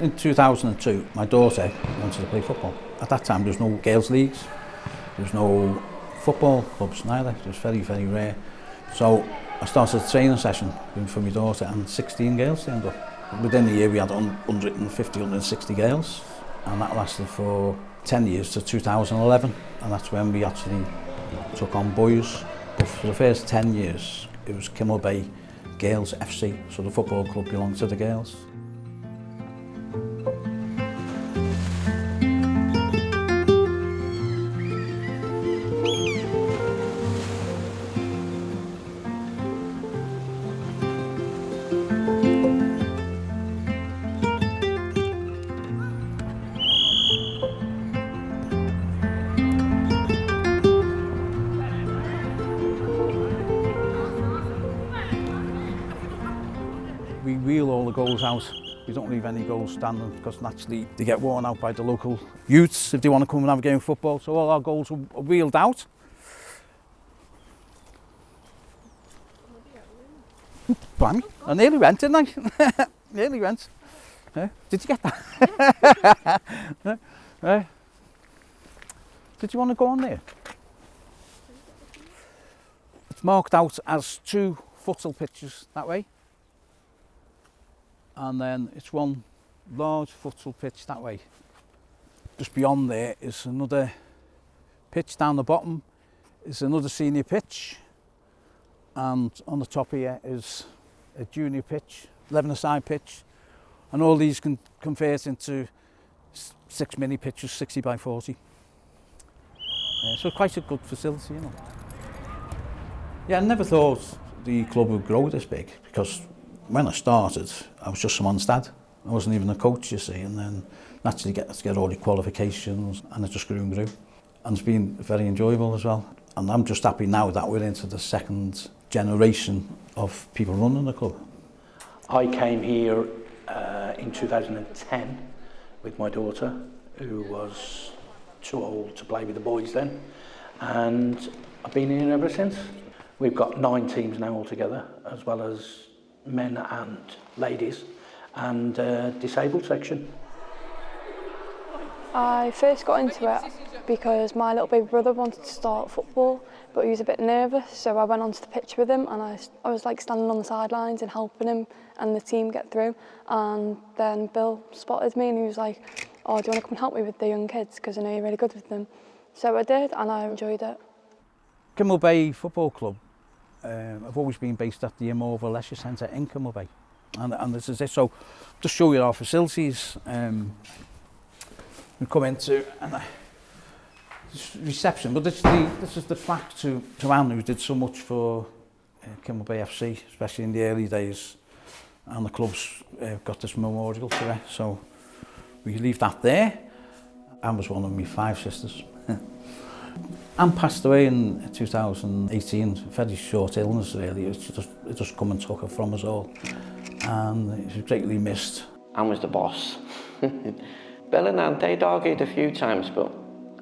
In 2002, my daughter wanted to play football. At that time, there was no girls' leagues, there was no football clubs neither. It was very, very rare. So I started a training session for my daughter, and 16 girls turned up. Within a year, we had 150, 160 girls, and that lasted for 10 years to 2011, and that's when we actually took on boys. But for the first 10 years, it was Kinmel Bay Girls FC, so the football club belonged to the girls. We wheel all the goals out. We don't leave any goals standing because naturally they get worn out by the local youths if they want to come and have a game of football. So all our goals are wheeled out. Blimey, I nearly went, didn't I? Nearly went. Did you get that? Did you want to go on there? It's marked out as 2 futsal pitches that way. And then it's 1 large futsal pitch that way. Just beyond there is another pitch. Down the bottom is another senior pitch, and on the top here is a junior pitch, 11-a-side pitch, and all these can convert into 6 mini pitches, 60 by 40. So quite a good facility, you know. Yeah, I never thought the club would grow this big, because when I started, I was just someone's dad. I wasn't even a coach, you see, and then naturally get all your qualifications, and it just grew and grew. And it's been very enjoyable as well. And I'm just happy now that we're into the 2nd generation of people running the club. I came here in 2010 with my daughter, who was too old to play with the boys then, and I've been here ever since. We've got 9 teams now altogether, as well as men and ladies, and disabled section. I first got into it because my little baby brother wanted to start football, but he was a bit nervous, so I went onto the pitch with him, and I was like standing on the sidelines and helping him and the team get through. And then Bill spotted me and he was like, "Oh, do you want to come and help me with the young kids, because I know you're really good with them?" So I did, and I enjoyed it. Kinmel Bay Football Club have always been based at the Immover Leisure Centre in Kinmel Bay, and this is it. So just show you our facilities. We come into reception, but this is the plaque to Anne, who did so much for Kinmel Bay FC, especially in the early days, and the club's got this memorial to her. So we leave that there. Anne was one of my 5 sisters. Anne passed away in 2018, very short illness really. It just come and took her from us all, and she was greatly missed. Anne was the boss. Bill and Anne, they'd argued a few times, but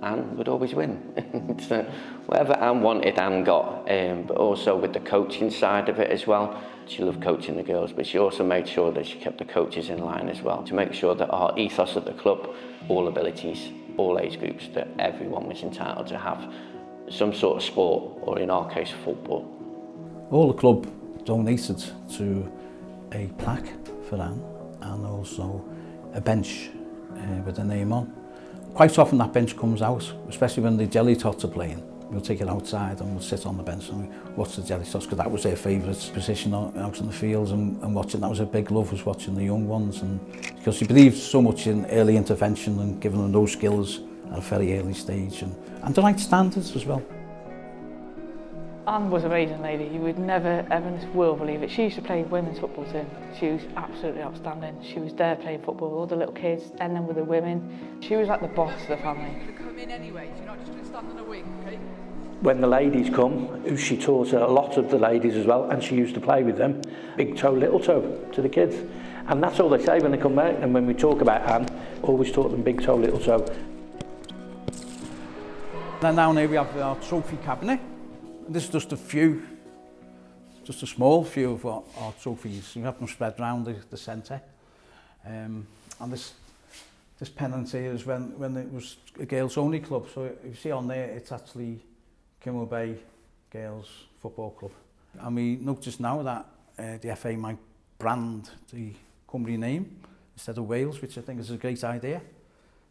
Anne would always win. So whatever Anne wanted, Anne got, but also with the coaching side of it as well. She loved coaching the girls, but she also made sure that she kept the coaches in line as well, to make sure that our ethos at the club, all abilities, all age groups, that everyone was entitled to have some sort of sport, or in our case, football. All the club donated to a plaque for Anne, and also a bench with her name on. Quite often that bench comes out, especially when the jelly tots are playing. We'll take it outside and we'll sit on the bench and we watch the jelly tots, because that was their favourite position out in the fields, and watching that was her big love, was watching the young ones, and because she believed so much in early intervention and giving them those skills at a very early stage, and the right standards as well. Anne was an amazing lady. You would never ever in this world believe it. She used to play women's football team. She was absolutely outstanding. She was there playing football with all the little kids and then with the women. She was like the boss of the family. You come in anyway, so you're not just going to stand on a wing, okay? When the ladies come, she taught a lot of the ladies as well, and she used to play with them, big toe, little toe, to the kids. And that's all they say when they come back, and when we talk about Anne, always taught them big toe, little toe. Then down here we have our trophy cabinet. This is just a small few of our trophies. We have them spread around the centre. And this pennant here is when it was a girls only club. So if you see on there, it's actually Kinmel Bay Girls Football Club. And we noticed now that the FA might brand the Cymru name instead of Wales, which I think is a great idea.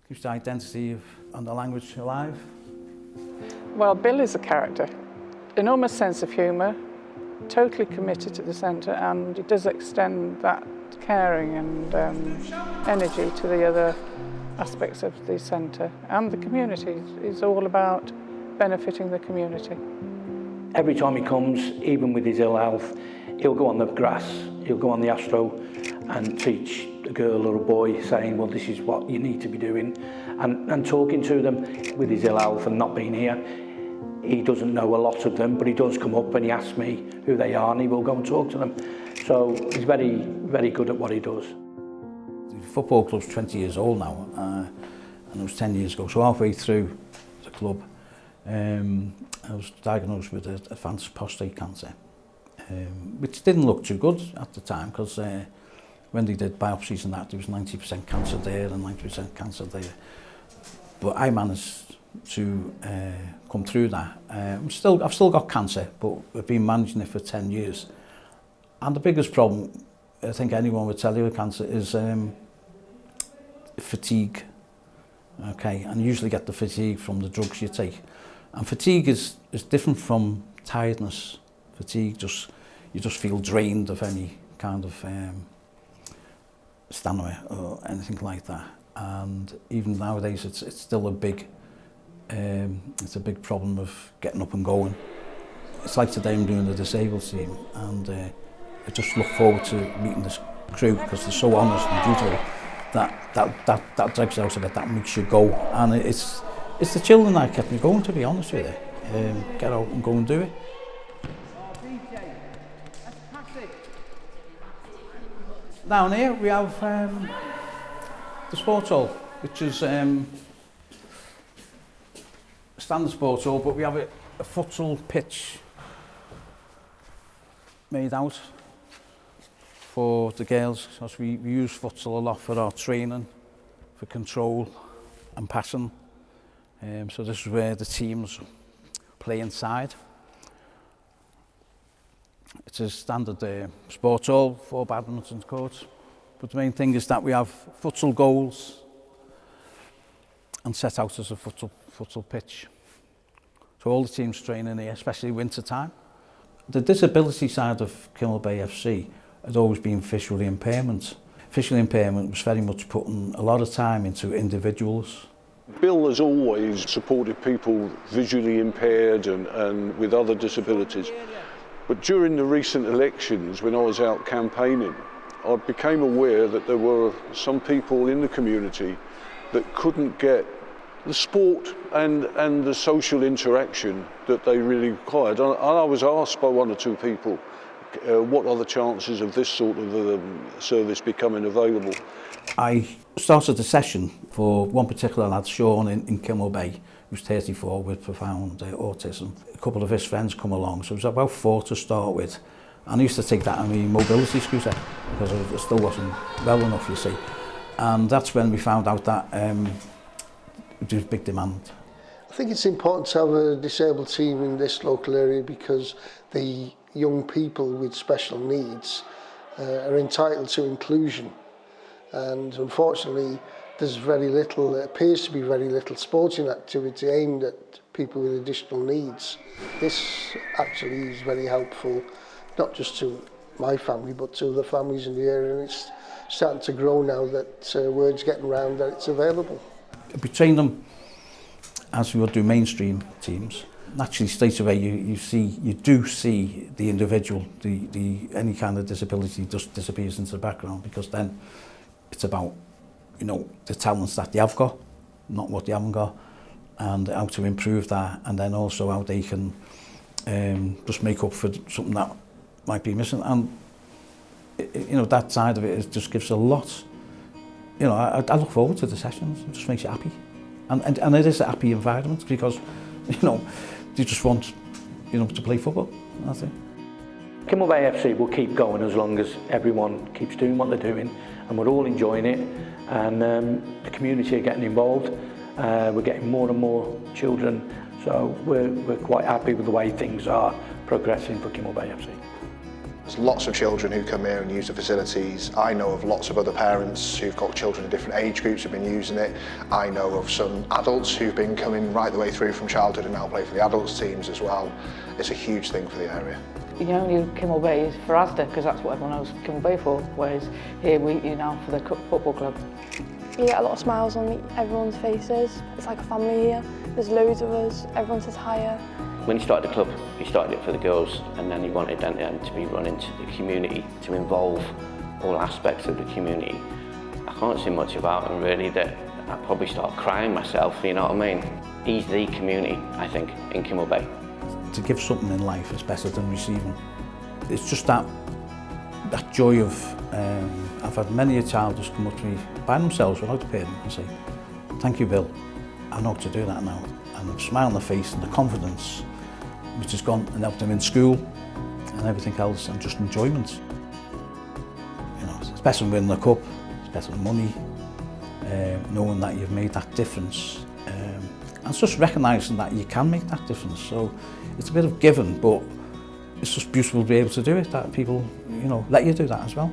Keeps the identity and the language alive. Well, Bill is a character. Enormous sense of humour, totally committed to the centre, and he does extend that caring and energy to the other aspects of the centre and the community. It's all about benefiting the community. Every time he comes, even with his ill health, he'll go on the grass, he'll go on the Astro and teach a girl or a boy, saying, well, this is what you need to be doing, and talking to them. With his ill health and not being here, he doesn't know a lot of them, but he does come up and he asks me who they are and he will go and talk to them. So he's very, very good at what he does. The football club's 20 years old now, and it was 10 years ago. So halfway through the club, I was diagnosed with advanced prostate cancer, which didn't look too good at the time, because when they did biopsies and that, there was 90% cancer there and 90% cancer there. But I managed to come through that. I've still got cancer, but I've been managing it for 10 years. And the biggest problem, I think anyone would tell you with cancer, is fatigue. Okay, and you usually get the fatigue from the drugs you take. And fatigue is different from tiredness. Fatigue, you just feel drained of any kind of stamina or anything like that. And even nowadays, it's still a big problem of getting up and going. It's like today I'm doing the disabled team, and I just look forward to meeting this crew, because they're so honest and dutiful. That drags you out of it, that makes you go. And it's the children that kept me going, to be honest with you. Get out and go and do it. Down here we have the sports hall, which is a standard sports hall, but we have a futsal pitch made out for the girls, because we use futsal a lot for our training, for control and passing. So this is where the teams play inside. It's a standard sports hall, 4 badminton courts, but the main thing is that we have futsal goals and set out as a futsal pitch. So all the teams train in here, especially winter time. The disability side of Kinmel Bay FC has always been visual impairment. Visual impairment was very much putting a lot of time into individuals. Bill has always supported people visually impaired and with other disabilities. But during the recent elections, when I was out campaigning, I became aware that there were some people in the community that couldn't get the sport and the social interaction that they really required. And I was asked by 1 or 2 people, what are the chances of this sort of service becoming available? I started a session for one particular lad, Sean, in Kinmel Bay, who's 34 with profound autism. A couple of his friends come along, so it was about 4 to start with. And I used to take that on my mobility scooter, because I still wasn't well enough, you see. And that's when we found out that there was big demand. I think it's important to have a disabled team in this local area, because the young people with special needs are entitled to inclusion. And unfortunately, there's very little, it appears to be very little sporting activity aimed at people with additional needs. This actually is very helpful, not just to my family, but to the families in the area. And it's starting to grow now that word's getting around that it's available. We train them as we would do mainstream teams. Naturally, straight away, you do see the individual, any kind of disability just disappears into the background, because then it's about, you know, the talents that they have got, not what they haven't got, and how to improve that, and then also how they can just make up for something that might be missing. And you know, that side of it just gives a lot. You know, I look forward to the sessions. It just makes you happy, and it is a happy environment, because you know, you just want, you know, to play football. That's it. Kinmel Bay FC will keep going as long as everyone keeps doing what they're doing, and we're all enjoying it. and the community are getting involved. We're getting more and more children, so we're quite happy with the way things are progressing for Kinmel Bay FC. There's lots of children who come here and use the facilities. I know of lots of other parents who've got children in different age groups who've been using it. I know of some adults who've been coming right the way through from childhood and now play for the adults teams as well. It's a huge thing for the area. You can only use Kinmel Bay is for Asda because that's what everyone knows Kinmel Bay for, whereas here we use now for the football club. You get a lot of smiles on everyone's faces. It's like a family here. There's loads of us, everyone says hiya. When he started the club, he started it for the girls, and then he wanted them to be run into the community, to involve all aspects of the community. I can't say much about him really, that I'd probably start crying myself, you know what I mean? He's the community, I think, in Kinmel Bay. To give something in life is better than receiving. It's just that joy of, I've had many a child just come up to me by themselves without a parent and say, "Thank you, Bill, I know how to do that now." And the smile on the face and the confidence which has gone and helped them in school and everything else, and just enjoyment. You know, it's better than winning the cup, it's better than money, knowing that you've made that difference. And it's just recognising that you can make that difference. So it's a bit of giving, but it's just beautiful to be able to do it, that people, you know, let you do that as well.